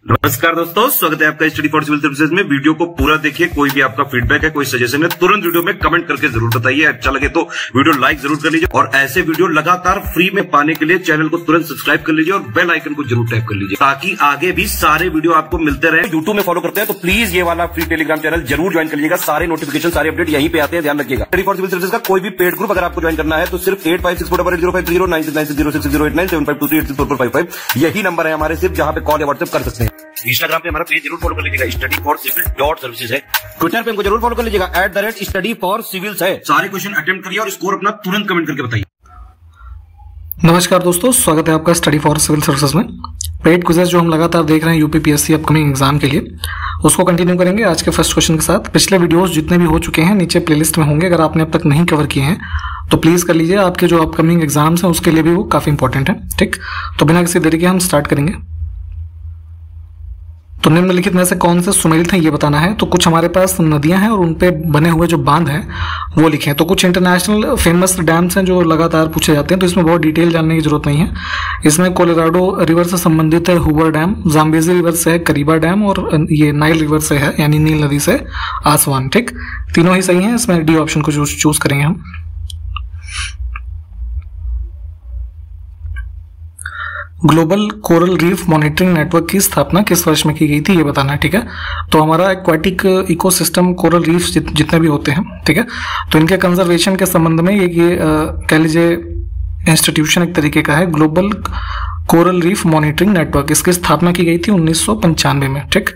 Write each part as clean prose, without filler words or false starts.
नमस्कार दोस्तों, स्वागत है आपका स्टडी फॉर सिविल सर्विसेज में। वीडियो को पूरा देखिए। कोई भी आपका फीडबैक है, कोई सजेशन है, तुरंत वीडियो में कमेंट करके जरूर बताइए। अच्छा लगे तो वीडियो लाइक जरूर कर लीजिए और ऐसे वीडियो लगातार फ्री में पाने के लिए चैनल को तुरंत सब्सक्राइब कर लीजिए और बेल आइकन को जरूर टैप कर लीजिए ताकि आगे भी सारे वीडियो आपको मिलते रहे। यूट्यूब में फॉलो करते हैं तो प्लीज ये वाला फ्री टेलीग्राम चैनल जरूर ज्वाइन कर लीजिएगा। सारे नोटिफिकेशन, सारे अपडेट यहीं पे आते हैं, ध्यान रखिएगा। स्टडी फॉर सिविल सर्विसेज का कोई भी पेड ग्रुप अगर आपको ज्वाइन करना है तो सिर्फ 85648056060609797523864455 यही नंबर है हमारे, सिर्फ जहां पे कॉल या व्हाट्सएप कर सकते हैं। इंस्टाग्राम पे हमारा पेज जरूर फॉलो कर लीजिएगा, स्टडी फॉर सिविल .सर्विसेज है। ट्विटर पे हमको जरूर फॉलो कर लीजिएगा, @study for civils है। सारे क्वेश्चन अटेम्प्ट करिए और स्कोर अपना तुरंत कमेंट करके बताइए। नमस्कार दोस्तों, स्वागत है आपका स्टडी फॉर सिविल सर्विसेज में। पेड क्विज़ेस जो हम लगातार देख रहे हैं यूपीपीएससी अपकमिंग एग्जाम के लिए, उसको कंटिन्यू करेंगे आज के फर्स्ट क्वेश्चन के साथ। पिछले वीडियोस जितने भी हो चुके हैं नीचे प्लेलिस्ट में होंगे, अगर आपने अब तक नहीं कवर किए हैं तो प्लीज कर लीजिए। आपके जो अपकमिंग एग्जाम्स हैं उसके लिए भी वो काफी इंपॉर्टेंट है। ठीक, तो बिना किसी देरी के हम स्टार्ट करेंगे। तो निम्नलिखित में से कौन से सुमेलित हैं ये बताना है। तो कुछ हमारे पास नदियां हैं और उन पे बने हुए जो बांध हैं वो लिखे हैं। तो कुछ इंटरनेशनल फेमस डैम्स हैं जो लगातार पूछे जाते हैं, तो इसमें बहुत डिटेल जानने की जरूरत नहीं है। इसमें कोलोराडो रिवर से संबंधित है हूवर डैम, जाम्बेजी रिवर से है करीबा डैम और ये नाइल रिवर से है यानी नील नदी से आसवान। ठीक, तीनों ही सही है। इसमें डी ऑप्शन को चूज करेंगे हम। Global coral reef monitoring network की स्थापना किस वर्ष में की गई थी ये बताना है। ठीक है, तो हमारा एक्वाटिक इकोसिस्टम कोरल रीफ जितने भी होते हैं, ठीक है, तो इनके कंजर्वेशन के संबंध में ये कह लीजिए इंस्टीट्यूशन एक तरीके का है, global coral reef monitoring network. इसकी स्थापना की गई थी 1995 में। ठीक,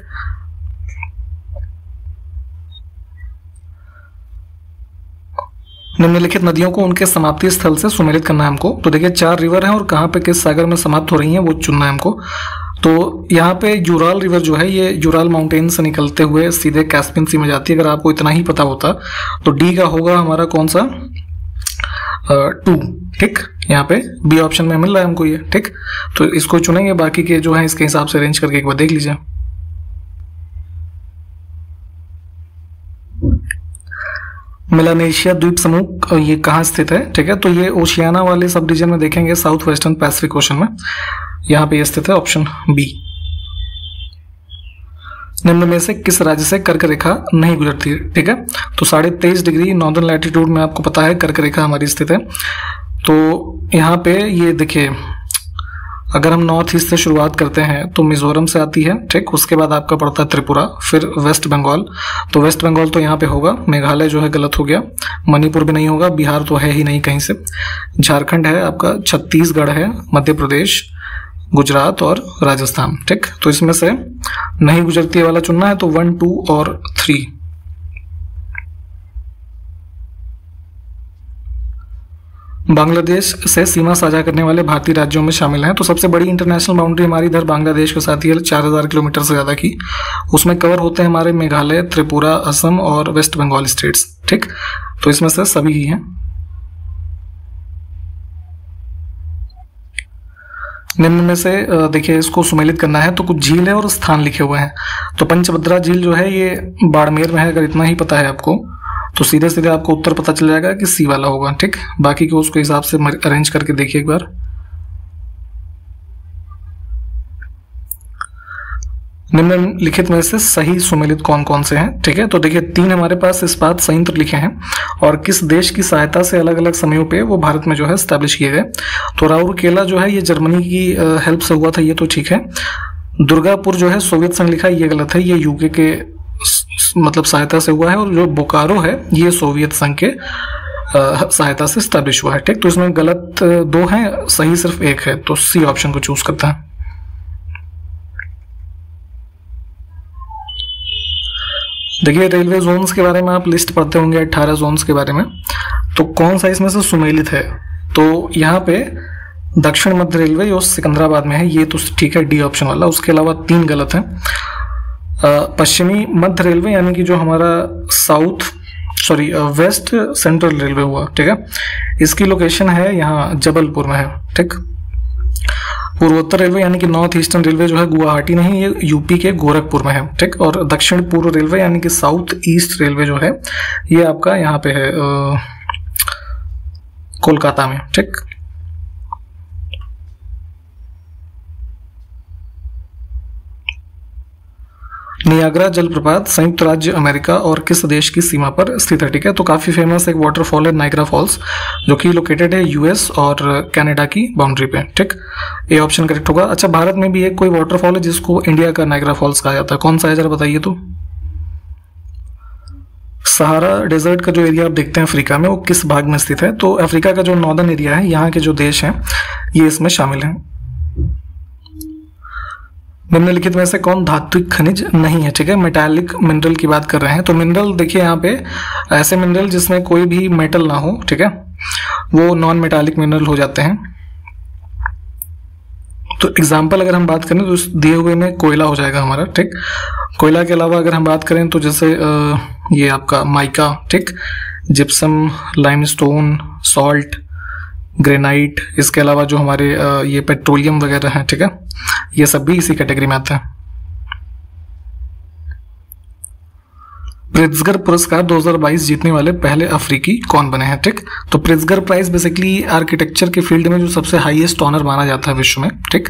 निम्नलिखित नदियों को उनके समाप्ति स्थल से सुमेलित करना है हमको। तो देखिए 4 रिवर हैं और कहाँ पे किस सागर में समाप्त हो रही हैं वो चुनना है हमको। तो यहाँ पे यूराल रिवर जो है ये यूराल माउंटेन से निकलते हुए सीधे कैस्पियन सी में जाती है। अगर आपको इतना ही पता होता तो डी का होगा हमारा कौन सा 2। ठीक, यहाँ पे बी ऑप्शन में मिल रहा है हमको ये। ठीक, तो इसको चुनेंगे, बाकी के जो है इसके हिसाब से अरेंज करके एक बार देख लीजिए। मेलानेशिया द्वीप समूह ये कहाँ स्थित है। ठीक है, तो ये ओशियाना वाले सब रीजन में देखेंगे, साउथ वेस्टर्न पैसिफिक ओशन में, यहाँ पे ये स्थित है, ऑप्शन बी। निम्न में से किस राज्य से कर्क रेखा नहीं गुजरती है। ठीक है, तो 23.5 डिग्री नॉर्दर्न लैटिट्यूड में आपको पता है कर्क रेखा हमारी स्थित है। तो यहाँ पे ये देखिए, अगर हम नॉर्थ ईस्ट से शुरुआत करते हैं तो मिजोरम से आती है। ठीक, उसके बाद आपका पड़ता है त्रिपुरा, फिर वेस्ट बंगाल। तो वेस्ट बंगाल तो यहाँ पे होगा, मेघालय जो है गलत हो गया, मणिपुर भी नहीं होगा, बिहार तो है ही नहीं कहीं से, झारखंड है आपका, छत्तीसगढ़ है, मध्य प्रदेश, गुजरात और राजस्थान। ठीक, तो इसमें से नहीं गुजरती वाला चुनना है, तो 1, 2 और 3। बांग्लादेश से सीमा साझा करने वाले भारतीय राज्यों में शामिल हैं। तो सबसे बड़ी इंटरनेशनल बाउंड्री हमारी इधर बांग्लादेश के साथ ही है, 4000 किलोमीटर से ज्यादा की। उसमें कवर होते हैं हमारे मेघालय, त्रिपुरा, असम और वेस्ट बंगाल स्टेट्स। ठीक, तो इसमें से सभी ही हैं। निम्न में से देखिए इसको सुमेलित करना है, तो कुछ झील है और स्थान लिखे हुए हैं। तो पंचभद्रा झील जो है ये बाड़मेर में है, अगर इतना ही पता है आपको तो सीधे सीधे आपको उत्तर पता चल जाएगा कि सी वाला होगा। ठीक, बाकी को उसके हिसाब से अरेंज करके देखिए एक बार। निम्नलिखित में से सही सुमेलित कौन कौन से हैं। ठीक है, तो देखिए 3 हमारे पास इस्पात संयंत्र लिखे हैं और किस देश की सहायता से अलग अलग समयों पे वो भारत में जो है स्टैब्लिश किए गए। तो राउरकेला जो है ये जर्मनी की हेल्प से हुआ था, ये तो ठीक है। दुर्गापुर जो है सोवियत संघ लिखा है, ये गलत है, ये यूके के मतलब सहायता से हुआ है। और जो बोकारो है ये सोवियत संघ के सहायता से स्टैब्लिश हुआ है। ठीक, तो इसमें गलत 2 हैं, सही सिर्फ 1 है, तो सी ऑप्शन को चूज करता है। देखिए रेलवे जोन्स के बारे में आप लिस्ट पढ़ते होंगे, 18 जोन्स के बारे में। तो कौन सा इसमें से सुमेलित है। तो यहाँ पे दक्षिण मध्य रेलवे जो सिकंदराबाद में है ये तो ठीक है, डी ऑप्शन वाला। उसके अलावा 3 गलत हैं। पश्चिमी मध्य रेलवे यानी कि जो हमारा वेस्ट सेंट्रल रेलवे हुआ, ठीक है, इसकी लोकेशन है यहाँ जबलपुर में है। ठीक, पूर्वोत्तर रेलवे यानी कि नॉर्थ ईस्टर्न रेलवे जो है गुवाहाटी नहीं, ये यूपी के गोरखपुर में है। ठीक, और दक्षिण पूर्व रेलवे यानी कि साउथ ईस्ट रेलवे जो है ये आपका यहाँ पे है कोलकाता में। ठीक, नियाग्रा जलप्रपात संयुक्त राज्य अमेरिका और किस देश की सीमा पर स्थित है? ठीक है, तो काफी फेमस एक वाटरफॉल है नाइग्रा फॉल्स, जो कि लोकेटेड है यूएस और कनाडा की बाउंड्री पे। ठीक, ये ऑप्शन करेक्ट होगा। अच्छा, भारत में भी एक कोई वाटरफॉल है जिसको इंडिया का नाइग्रा फॉल्स कहा जाता है, कौन सा है जरा बताइए तो? सहारा डेजर्ट का जो एरिया आप देखते हैं अफ्रीका में, वो किस भाग में स्थित है? तो अफ्रीका का जो नॉर्दर्न एरिया है, यहाँ के जो देश हैं ये इसमें शामिल हैं। निम्नलिखित में से कौन धात्विक खनिज नहीं है? ठीक है, मेटालिक मिनरल की बात कर रहे हैं। तो मिनरल देखिए यहाँ पे ऐसे मिनरल जिसमें कोई भी मेटल ना हो, ठीक है, वो नॉन मेटालिक मिनरल हो जाते हैं। तो एग्जाम्पल अगर हम बात करें तो दिए हुए में कोयला हो जाएगा हमारा। ठीक, कोयला के अलावा अगर हम बात करें तो जैसे ये आपका माइका, ठीक, जिप्सम, लाइमस्टोन, सॉल्ट, ग्रेनाइट, इसके अलावा जो हमारे ये पेट्रोलियम वगैरह हैं, ठीक है, ये सब भी इसी कैटेगरी में आते हैं। प्रिट्जगर पुरस्कार 2022 जीतने वाले पहले अफ्रीकी कौन बने हैं? ठीक, तो प्रिट्जगर प्राइज बेसिकली आर्किटेक्चर के फील्ड में जो सबसे हाईएस्ट ऑनर माना जाता है विश्व में। ठीक,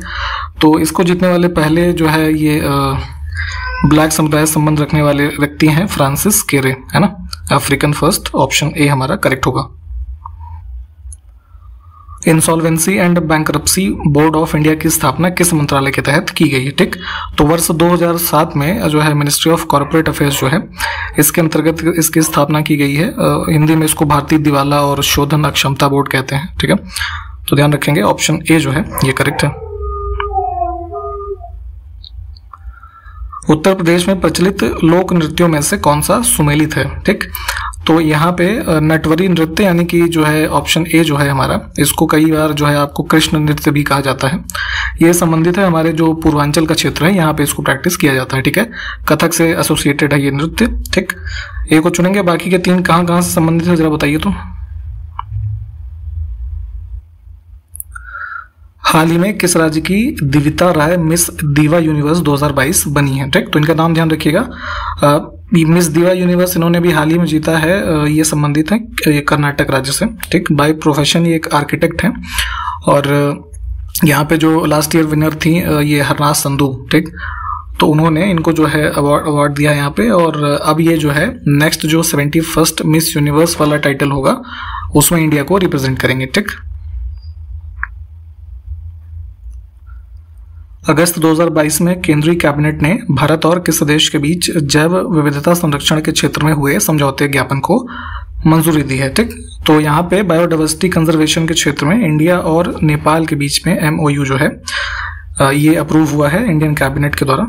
तो इसको जीतने वाले पहले जो है ये ब्लैक समुदाय संबंध रखने वाले व्यक्ति हैं फ्रांसिस केरे, है ना, अफ्रीकन फर्स्ट। ऑप्शन ए हमारा करेक्ट होगा। Insolvency and bankruptcy board of India की स्थापना किस मंत्रालय के तहत की गई है? ठीक, तो वर्ष 2007 में जो है मिनिस्ट्री ऑफ कॉर्पोरेट अफेयर्स जो है इसके अंतर्गत इसकी स्थापना की गई है। हिंदी में इसको भारतीय दिवाला और शोधन अक्षमता बोर्ड कहते हैं। ठीक है, तो ध्यान रखेंगे ऑप्शन ए जो है ये करेक्ट है। उत्तर प्रदेश में प्रचलित लोक नृत्यों में से कौन सा सुमेलित है? ठीक, तो यहाँ पे नटवरी नृत्य यानी कि जो है ऑप्शन ए जो है हमारा, इसको कई बार जो है आपको कृष्ण नृत्य भी कहा जाता है। ये संबंधित है हमारे जो पूर्वांचल का क्षेत्र है, यहाँ पे इसको प्रैक्टिस किया जाता है। ठीक है, कथक से एसोसिएटेड है ये नृत्य। ठीक, ए को चुनेंगे, बाकी के तीन कहाँ कहाँ से संबंधित है जरा बताइए तो। हाल ही में किस राज्य की दिविता राय मिस दीवा यूनिवर्स 2022 बनी है? ठीक, तो इनका नाम ध्यान रखिएगा। मिस दीवा यूनिवर्स इन्होंने भी हाल ही में जीता है। ये संबंधित है ये कर्नाटक राज्य से। ठीक, बाय प्रोफेशन ये एक आर्किटेक्ट हैं और यहाँ पे जो लास्ट ईयर विनर थी ये हरनाथ संधू। ठीक, तो उन्होंने इनको जो है अवार्ड दिया यहाँ पे, और अब ये जो है नेक्स्ट जो 71st मिस यूनिवर्स वाला टाइटल होगा उसमें इंडिया को रिप्रेजेंट करेंगे। ठीक, अगस्त 2022 में केंद्रीय कैबिनेट ने भारत और किस देश के बीच जैव विविधता संरक्षण के क्षेत्र में हुए समझौते ज्ञापन को मंजूरी दी है? ठीक, तो यहाँ पे बायोडाइवर्सिटी कंजर्वेशन के क्षेत्र में इंडिया और नेपाल के बीच में MOU जो है ये अप्रूव हुआ है इंडियन कैबिनेट के द्वारा।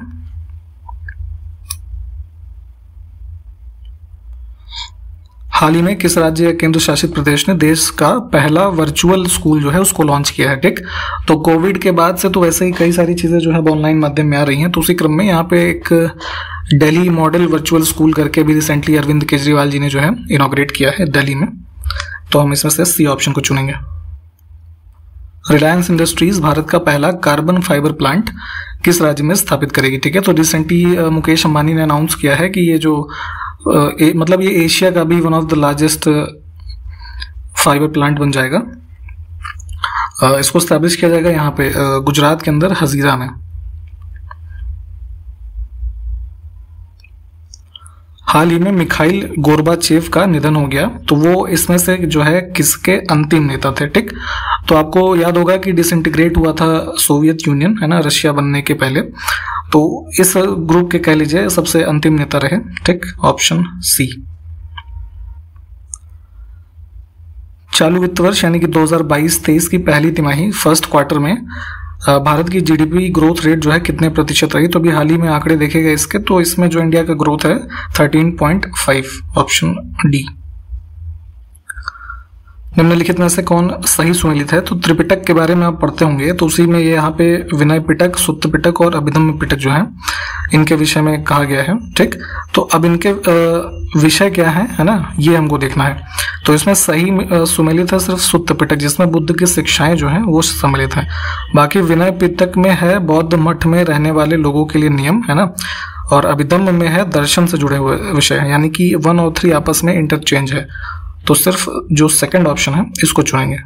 हाल ही में किस राज्य या केंद्र शासित प्रदेश ने देश का पहला वर्चुअल स्कूल जो है उसको लॉन्च किया है? ठीक, तो कोविड के बाद से तो वैसे ही कई सारी चीजें जो है ऑनलाइन माध्यम में आ रही हैं, तो उसी क्रम में यहाँ पे एक दिल्ली मॉडल वर्चुअल स्कूल करके भी रिसेंटली अरविंद केजरीवाल जी ने जो है इनॉग्रेट किया है दिल्ली में। तो हम इसमें से सी ऑप्शन को चुनेंगे। रिलायंस इंडस्ट्रीज भारत का पहला कार्बन फाइबर प्लांट किस राज्य में स्थापित करेगी? ठीक है, तो रिसेंटली मुकेश अंबानी ने अनाउंस किया है कि ये जो मतलब ये एशिया का भी one of the largest fibre plant बन जाएगा। इसको स्टैब्लिश किया जाएगा यहाँ पे गुजरात के अंदर हजीरा में। हाल ही में मिखाइल गोर्बाचेव का निधन हो गया, तो वो इसमें से जो है किसके अंतिम नेता थे? ठीक, तो आपको याद होगा कि डिसइंटीग्रेट हुआ था सोवियत यूनियन, है ना, रशिया बनने के पहले, तो इस ग्रुप के कह लीजिए सबसे अंतिम नेता रहे। ठीक, ऑप्शन सी। चालू वित्त वर्ष यानी कि 2022-23 की पहली तिमाही फर्स्ट क्वार्टर में भारत की जीडीपी ग्रोथ रेट जो है कितने प्रतिशत रही? तो अभी हाल ही में आंकड़े देखे गए इसके, तो इसमें जो इंडिया का ग्रोथ है 13.5, ऑप्शन डी। निम्नलिखित में से कौन सही सुमेलित है? तो त्रिपिटक के बारे में आप पढ़ते होंगे, तो उसी में ये यहाँ पे विनय पिटक, सुत्त पिटक और अभिधम्म पिटक जो है इनके विषय में कहा गया है। ठीक, तो अब इनके विषय क्या है ना, ये हमको देखना है। तो इसमें सही सुमेलित है सिर्फ सुत्त पिटक, जिसमें बुद्ध की शिक्षाएं जो हैं वो सम्मिलित हैं। बाकी विनय पिटक में है बौद्ध मठ में रहने वाले लोगों के लिए नियम, है ना, और अभिधम्म में है दर्शन से जुड़े हुए विषय, यानी कि 1 और 3 आपस में इंटरचेंज है। तो सिर्फ जो सेकंड ऑप्शन है इसको चुनेंगे।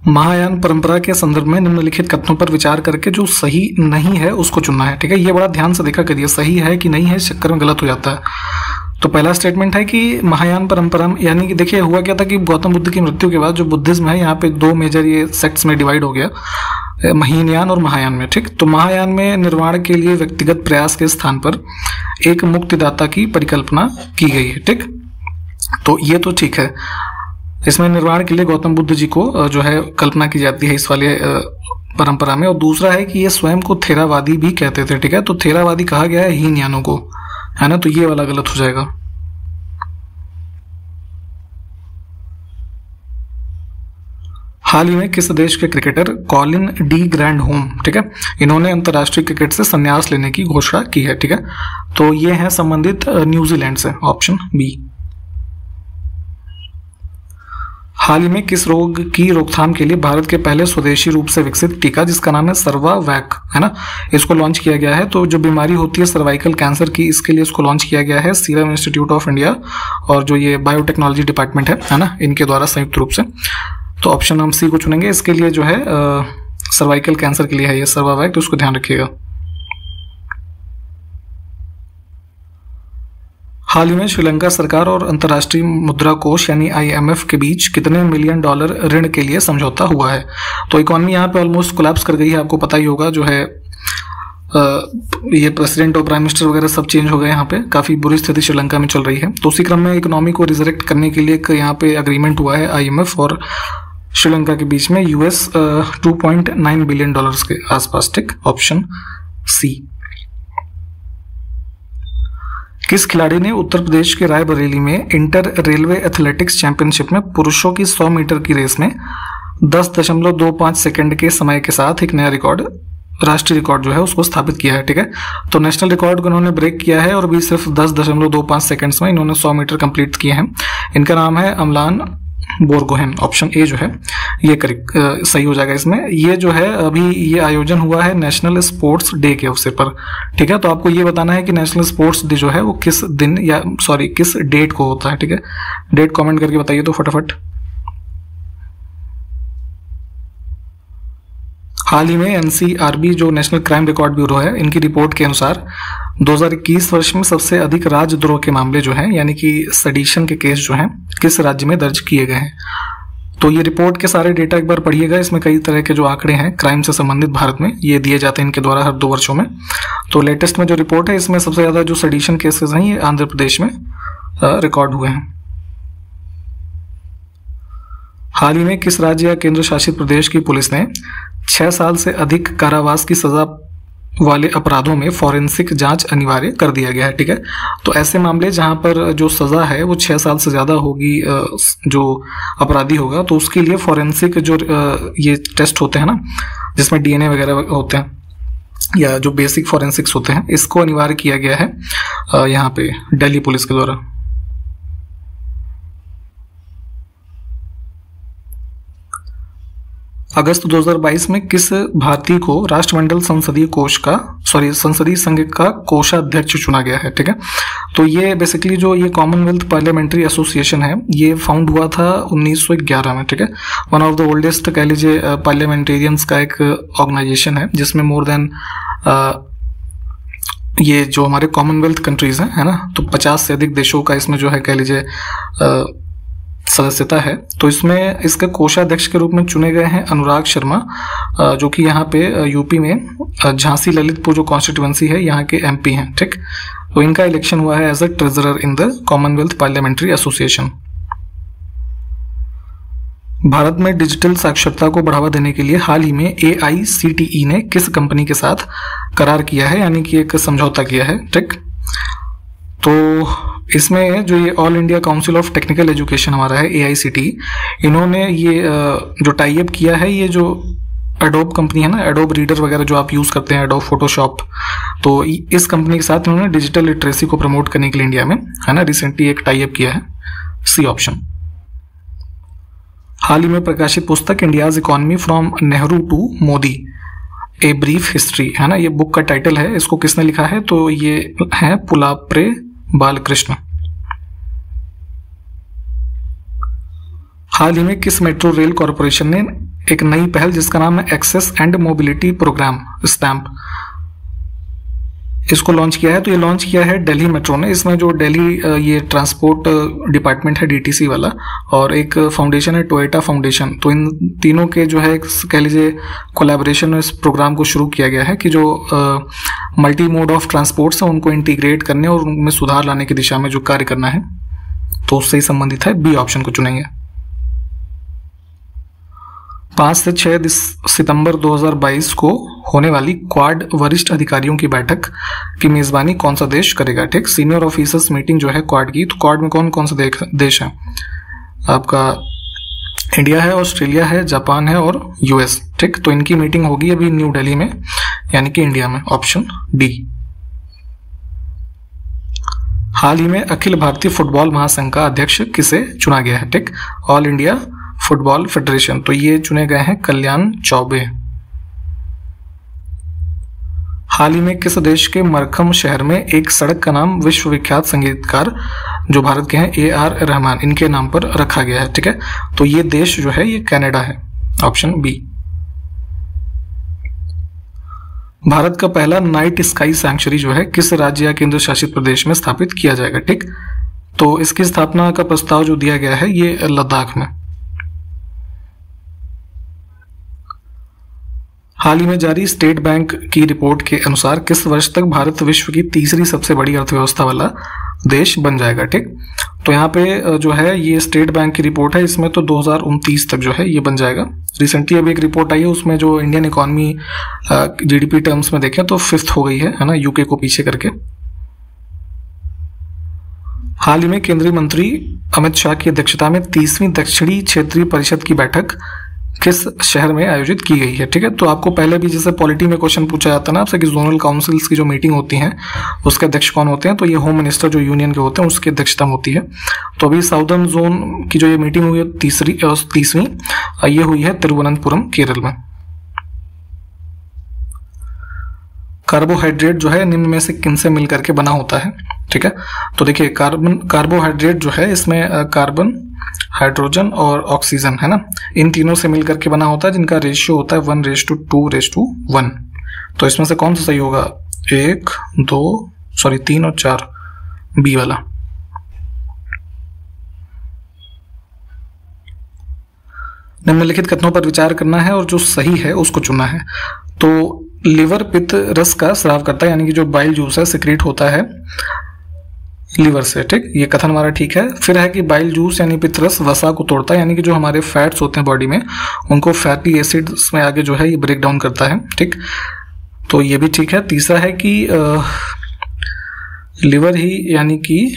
महायान परंपरा के संदर्भ में निम्नलिखित कथनों पर विचार करके जो सही नहीं है उसको चुनना है। ठीक है, ये बड़ा ध्यान से देखा करिए, सही है कि नहीं है इस चक्कर में गलत हो जाता है। तो पहला स्टेटमेंट है कि महायान परंपरा, यानी कि देखिए हुआ क्या था कि गौतम बुद्ध की मृत्यु के बाद जो बुद्धिज्म है यहाँ पे दो मेजर ये सेक्ट्स में डिवाइड हो गया, हीनयान और महायान में। ठीक, तो महायान में निर्वाण के लिए व्यक्तिगत प्रयास के स्थान पर एक मुक्तिदाता की परिकल्पना की गई है। ठीक, तो ये तो ठीक है, इसमें निर्वाण के लिए गौतम बुद्ध जी को जो है कल्पना की जाती है इस वाले परंपरा में। और दूसरा है कि ये स्वयं को थेरावादी भी कहते थे। ठीक है, तो थेरावादी कहा गया है हीनयानों को, है ना, तो ये वाला गलत हो जाएगा। हाल ही में किस देश के क्रिकेटर कॉलिन डी ग्रैंडहोम, ठीक है, इन्होंने अंतर्राष्ट्रीय क्रिकेट से संन्यास लेने की घोषणा की है। ठीक है, तो ये है संबंधित न्यूजीलैंड से, ऑप्शन बी। हाल ही में किस रोग की रोकथाम के लिए भारत के पहले स्वदेशी रूप से विकसित टीका जिसका नाम है सर्वावैक, है ना, इसको लॉन्च किया गया है। तो जो बीमारी होती है सर्वाइकल कैंसर की, इसके लिए इसको लॉन्च किया गया है सीरम इंस्टीट्यूट ऑफ इंडिया और जो ये बायोटेक्नोलॉजी डिपार्टमेंट है ना, इनके द्वारा संयुक्त रूप से। तो ऑप्शन हम सी को चुनेंगे इसके लिए, जो है सर्वाइकल कैंसर के लिए है ये सर्वावैक, तो उसको ध्यान रखिएगा। हाल ही में श्रीलंका सरकार और अंतर्राष्ट्रीय मुद्रा कोष यानी IMF के बीच कितने मिलियन डॉलर ऋण के लिए समझौता हुआ है? तो इकोनॉमी यहाँ पे ऑलमोस्ट कोलैप्स कर गई है, आपको पता ही होगा। जो है ये प्रेसिडेंट और प्राइम मिनिस्टर वगैरह सब चेंज हो गए, यहाँ पे काफ़ी बुरी स्थिति श्रीलंका में चल रही है। तो उसी क्रम में इकोनॉमी को रिजरेक्ट करने के लिए एक यहाँ पे अग्रीमेंट हुआ है IMF और श्रीलंका के बीच में US $2.9 बिलियन के आसपास। ठीक, ऑप्शन सी। किस खिलाड़ी ने उत्तर प्रदेश के रायबरेली में इंटर रेलवे एथलेटिक्स चैंपियनशिप में पुरुषों की 100 मीटर की रेस में 10.25 सेकंड के समय के साथ एक नया रिकॉर्ड, राष्ट्रीय रिकॉर्ड जो है उसको स्थापित किया है? ठीक है, तो नेशनल रिकॉर्ड को इन्होंने ब्रेक किया है और भी सिर्फ 10.25 सेकंड्स में इन्होंने 100 मीटर कंप्लीट किए हैं। इनका नाम है अमलान बोरगोहेन। ऑप्शन ए जो है ये सही हो जाएगा इसमें। ये जो है अभी ये आयोजन हुआ है नेशनल स्पोर्ट्स डे के अवसर पर। ठीक है, तो आपको ये बताना है कि नेशनल स्पोर्ट्स डे जो है वो किस दिन या किस डेट को होता है। ठीक है, डेट कमेंट करके बताइए तो फटाफट। हाल ही में NCRB जो नेशनल क्राइम रिकॉर्ड ब्यूरो है, इनकी रिपोर्ट के अनुसार 2021 वर्ष में सबसे अधिक राजद्रोह के मामले जो हैं यानी कि सेडिशन के केस जो हैं किस राज्य में दर्ज किए गए हैं? तो ये रिपोर्ट के सारे डेटा एक बार पढ़िएगा, इसमें कई तरह के जो आंकड़े हैं क्राइम से संबंधित भारत में ये दिए जाते हैं इनके द्वारा हर 2 वर्षों में। तो लेटेस्ट में जो रिपोर्ट है इसमें सबसे ज्यादा जो सेडिशन केसेस हैं ये आंध्र प्रदेश में रिकॉर्ड हुए हैं। हाल ही में किस राज्य या केंद्र शासित प्रदेश की पुलिस ने 6 साल से अधिक कारावास की सजा वाले अपराधों में फॉरेंसिक जांच अनिवार्य कर दिया गया है? ठीक है, तो ऐसे मामले जहां पर जो सजा है वो 6 साल से ज्यादा होगी, जो अपराधी होगा, तो उसके लिए फॉरेंसिक जो ये टेस्ट होते हैं ना, जिसमें DNA वगैरह होते हैं या जो बेसिक फॉरेंसिक्स होते हैं, इसको अनिवार्य किया गया है यहाँ पे दिल्ली पुलिस के द्वारा। अगस्त 2022 में किस भारतीय को राष्ट्रमंडल संसदीय संघ का कोषाध्यक्ष चुना गया है? ठीक है, तो ये बेसिकली जो ये कॉमनवेल्थ पार्लियामेंट्री एसोसिएशन है ये फाउंड हुआ था 1911 में। ठीक है, वन ऑफ द ओल्डेस्ट कह लीजिए पार्लियामेंटेरियंस का एक ऑर्गेनाइजेशन है जिसमें मोर देन ये जो हमारे कॉमनवेल्थ कंट्रीज हैं, है ना, तो 50 से अधिक देशों का इसमें जो है कह लीजिए सदस्यता है। तो इसमें इसके कोषाध्यक्ष के रूप में चुने गए हैं अनुराग शर्मा, जो कि यहाँ पे यूपी में झांसी ललितपुर जो कॉन्स्टिट्यूएंसी है यहाँ के MP हैं। ठीक, तो इनका इलेक्शन हुआ है as a treasurer in the Commonwealth Parliamentary Association. Bharat में डिजिटल साक्षरता को बढ़ावा देने के लिए हाल ही में AICTE ने किस कंपनी के साथ करार किया है, यानी कि एक समझौता किया है? ठीक, तो इसमें जो ये all India council of technical education हमारा है AICTE, इन्होंने ये जो टाई अप किया है, ये जो एडोब कंपनी है ना, एडोब रीडर वगैरह जो आप यूज करते हैं, एडोब फोटोशॉप, तो इस कंपनी के साथ इन्होंने डिजिटल लिटरेसी को प्रमोट करने के लिए इंडिया में, है ना, रिसेंटली एक टाई अप किया है। C option. हाल ही में प्रकाशित पुस्तक India's economy from Nehru to Modi a brief history, है ना, ये बुक का टाइटल है, इसको किसने लिखा है? तो ये है पुलाप्रे बालकृष्ण। हाल ही में किस मेट्रो रेल कॉरपोरेशन ने एक नई पहल जिसका नाम है access and mobility programme stamp, इसको लॉन्च किया है? तो ये लॉन्च किया है दिल्ली मेट्रो ने। इसमें जो दिल्ली ये ट्रांसपोर्ट डिपार्टमेंट है डीटीसी वाला, और एक फाउंडेशन है टोयोटा फाउंडेशन, तो इन तीनों के जो है कह लीजिए कोलैबोरेशन में इस प्रोग्राम को शुरू किया गया है कि जो मल्टी मोड ऑफ ट्रांसपोर्ट्स हैं उनको इंटीग्रेट करने और उनमें सुधार लाने की दिशा में जो कार्य करना है, तो उससे ही संबंधित है। बी ऑप्शन को चुनेंगे। 5 से 6 सितंबर 2022 को होने वाली क्वाड वरिष्ठ अधिकारियों की बैठक की मेजबानी कौन सा देश करेगा? ठीक, सीनियर ऑफिसर्स मीटिंग जो है क्वाड की, तो क्वाड में कौन कौन सा देश है? आपका इंडिया है, ऑस्ट्रेलिया है, जापान है और यूएस। ठीक, तो इनकी मीटिंग होगी अभी न्यू दिल्ली में, यानी कि इंडिया में। Option D. हाल ही में अखिल भारतीय फुटबॉल महासंघ का अध्यक्ष किसे चुना गया है? ठीक, ऑल इंडिया फुटबॉल फेडरेशन, तो ये चुने गए हैं कल्याण चौबे। हाल ही में किस देश के मरखम शहर में एक सड़क का नाम विश्वविख्यात संगीतकार जो भारत के हैं AR रहमान, इनके नाम पर रखा गया है? ठीक है, तो ये देश जो है ये कनाडा है। Option B. भारत का पहला नाइट स्काई सैंक्चुरी जो है किस राज्य या केंद्र शासित प्रदेश में स्थापित किया जाएगा? ठीक, तो इसकी स्थापना का प्रस्ताव जो दिया गया है ये लद्दाख में। हाल ही में जारी स्टेट बैंक की रिपोर्ट के अनुसार किस वर्ष तक भारत विश्व की तीसरी सबसे बड़ी अर्थव्यवस्था वाला देश बन जाएगा? ठीक, तो यहाँ पे जो है ये स्टेट बैंक की रिपोर्ट है, इसमें तो 2029 तक जो है ये बन जाएगा। रिसेंटली अभी एक रिपोर्ट आई है, उसमें जो इंडियन इकोनॉमी GDP टर्म्स में देखें तो 5th हो गई है ना, यूके को पीछे करके। हाल ही में केंद्रीय मंत्री अमित शाह की अध्यक्षता में 30वीं दक्षिणी क्षेत्रीय परिषद की बैठक किस शहर में आयोजित की गई है? ठीक है, तो आपको पहले भी जैसे पॉलिटी में क्वेश्चन पूछा जाता है ना आपसे कि जोनल काउंसिल्स की जो मीटिंग होती हैं उसके अध्यक्ष कौन होते हैं, तो ये होम मिनिस्टर जो यूनियन के होते हैं उसकी अध्यक्षता में होती है। तो अभी साउदर्न जोन की जो ये मीटिंग हुई है 30वीं ये हुई है तिरुवनंतपुरम केरल में। कार्बोहाइड्रेट जो है निम्न में से किनसे मिलकर के बना होता है? ठीक है, तो देखिए कार्बोहाइड्रेट जो है इसमें कार्बन, हाइड्रोजन और ऑक्सीजन है ना, इन तीनों से मिलकर के बना होता है, जिनका रेशियो होता है 1:2:1। तो इसमें से कौन सा सही होगा? 3 और 4, बी वाला। निम्नलिखित कथनों पर विचार करना है और जो सही है उसको चुनना है। तो लिवर पित्त रस का स्राव करता है, यानी कि जो बाइल जूस है सिक्रीट होता है लीवर से। ठीक, ये कथन हमारा ठीक है। फिर है कि बाइल जूस यानी पित्त रस वसा को तोड़ता है, यानी कि जो हमारे फैट्स होते हैं बॉडी में उनको फैटी एसिड्स में आगे जो है ये ब्रेक डाउन करता है। ठीक, तो ये भी ठीक है। तीसरा है कि लिवर ही यानी कि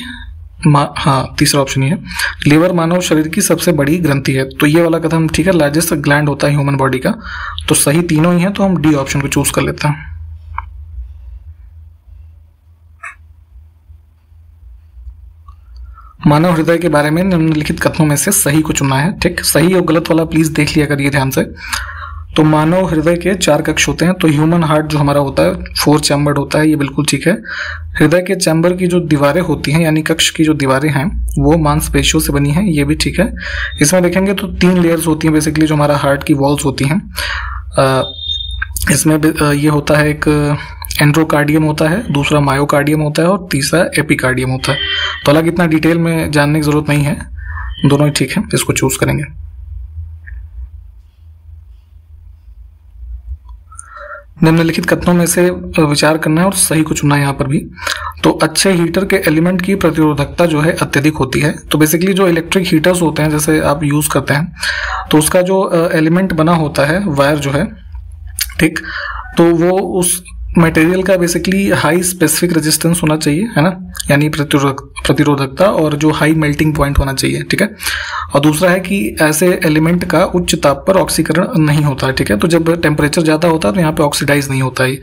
हाँ तीसरा ऑप्शन ही है, लिवर मानव शरीर की सबसे बड़ी ग्रंथि है, तो ये वाला कथन ठीक है। लार्जेस्ट ग्लैंड होता है ह्यूमन बॉडी का, तो सही तीनों ही है, तो हम डी ऑप्शन को चूज कर लेते हैं। मानव हृदय के बारे में निम्नलिखित कथनों में से सही को चुनना है। ठीक, सही और गलत वाला प्लीज देख लिया करिए ध्यान से। तो मानव हृदय के 4 कक्ष होते हैं, तो ह्यूमन हार्ट जो हमारा होता है 4 चैम्बर्ड होता है, ये बिल्कुल ठीक है। हृदय के चैम्बर की जो दीवारें होती हैं यानी कक्ष की जो दीवारें हैं वो मांसपेशियों से बनी हैं, ये भी ठीक है। इसमें देखेंगे तो 3 लेयर्स होती हैं बेसिकली, जो हमारा हार्ट की वॉल्स होती हैं। इसमें ये होता है एक एंड्रोकार्डियम होता है, दूसरा मायोकार्डियम होता है और तीसरा एपिकार्डियम होता है। तो हालांकि इतना डिटेल में जानने की जरूरत नहीं है, दोनों ही ठीक है, इसको चूज करेंगे। निम्नलिखित कथनों में से विचार करना है और सही को चुनना है यहाँ पर भी। तो अच्छे हीटर के एलिमेंट की प्रतिरोधकता जो है अत्यधिक होती है। तो बेसिकली जो इलेक्ट्रिक हीटर्स होते हैं जैसे आप यूज करते हैं, तो उसका जो एलिमेंट बना होता है वायर जो है, ठीक, तो वो उस मटेरियल का बेसिकली हाई स्पेसिफिक रेजिस्टेंस होना चाहिए, है ना, यानी प्रतिरोधकता, और जो हाई मेल्टिंग पॉइंट होना चाहिए। ठीक है, और दूसरा है कि ऐसे एलिमेंट का उच्च ताप पर ऑक्सीकरण नहीं होता है। ठीक है, तो जब टेम्परेचर ज्यादा होता है तो यहाँ पे ऑक्सीडाइज नहीं होता है।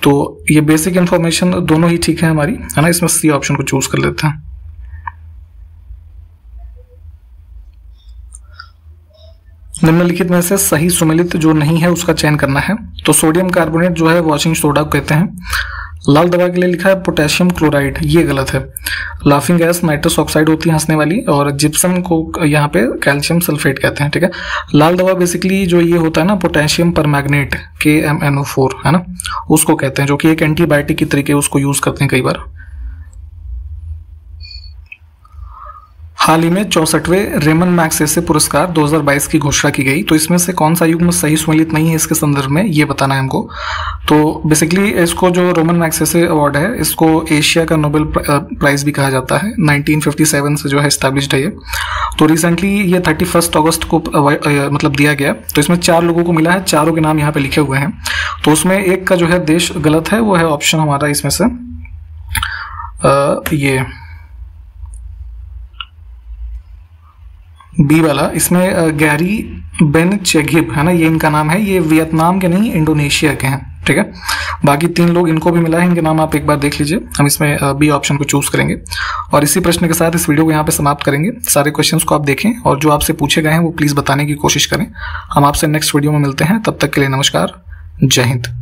तो ये बेसिक इन्फॉर्मेशन दोनों ही ठीक है हमारी, है ना। इसमें सी ऑप्शन को चूज कर लेते हैं। निम्नलिखित में से सही सुमेलित जो नहीं है उसका चयन करना है। तो सोडियम कार्बोनेट जो है वॉशिंग सोडा कहते हैं, लाल दवा के लिए लिखा है पोटेशियम क्लोराइड, ये गलत है। लाफिंग गैस नाइट्रस ऑक्साइड होती है हंसने वाली, और जिप्सम को यहाँ पे कैल्शियम सल्फेट कहते हैं, ठीक है। लाल दवा बेसिकली जो ये होता है ना पोटेशियम परमैंगनेट KMnO4 है ना, उसको कहते हैं, जो कि एक एंटीबायोटिक की तरीके उसको यूज करते हैं कई बार। हाल ही में 64वें रेमन मैग्सेसे पुरस्कार 2022 की घोषणा की गई। तो इसमें से कौन सा युग्म सही सम्मिलित नहीं है इसके संदर्भ में, ये बताना है हमको। तो बेसिकली इसको जो रोमन मैग्सेसे अवार्ड है, इसको एशिया का नोबेल प्राइज भी कहा जाता है। 1957 से जो है एस्टैब्लिश्ड है ये। तो रिसेंटली ये 31 अगस्त को मतलब दिया गया। तो इसमें 4 लोगों को मिला है, चारों के नाम यहाँ पे लिखे हुए हैं। तो उसमें एक का जो है देश गलत है, वो है ऑप्शन हमारा इसमें से ये बी वाला। इसमें गैरी बेन चेगिब है ना, ये इनका नाम है। ये वियतनाम के नहीं, इंडोनेशिया के हैं, ठीक है। बाकी 3 लोग इनको भी मिला है, इनके नाम आप एक बार देख लीजिए। हम इसमें बी ऑप्शन को चूज करेंगे। और इसी प्रश्न के साथ इस वीडियो को यहाँ पे समाप्त करेंगे। सारे क्वेश्चंस को आप देखें और जो आपसे पूछे गए हैं वो प्लीज बताने की कोशिश करें। हम आपसे नेक्स्ट वीडियो में मिलते हैं, तब तक के लिए नमस्कार, जय हिंद।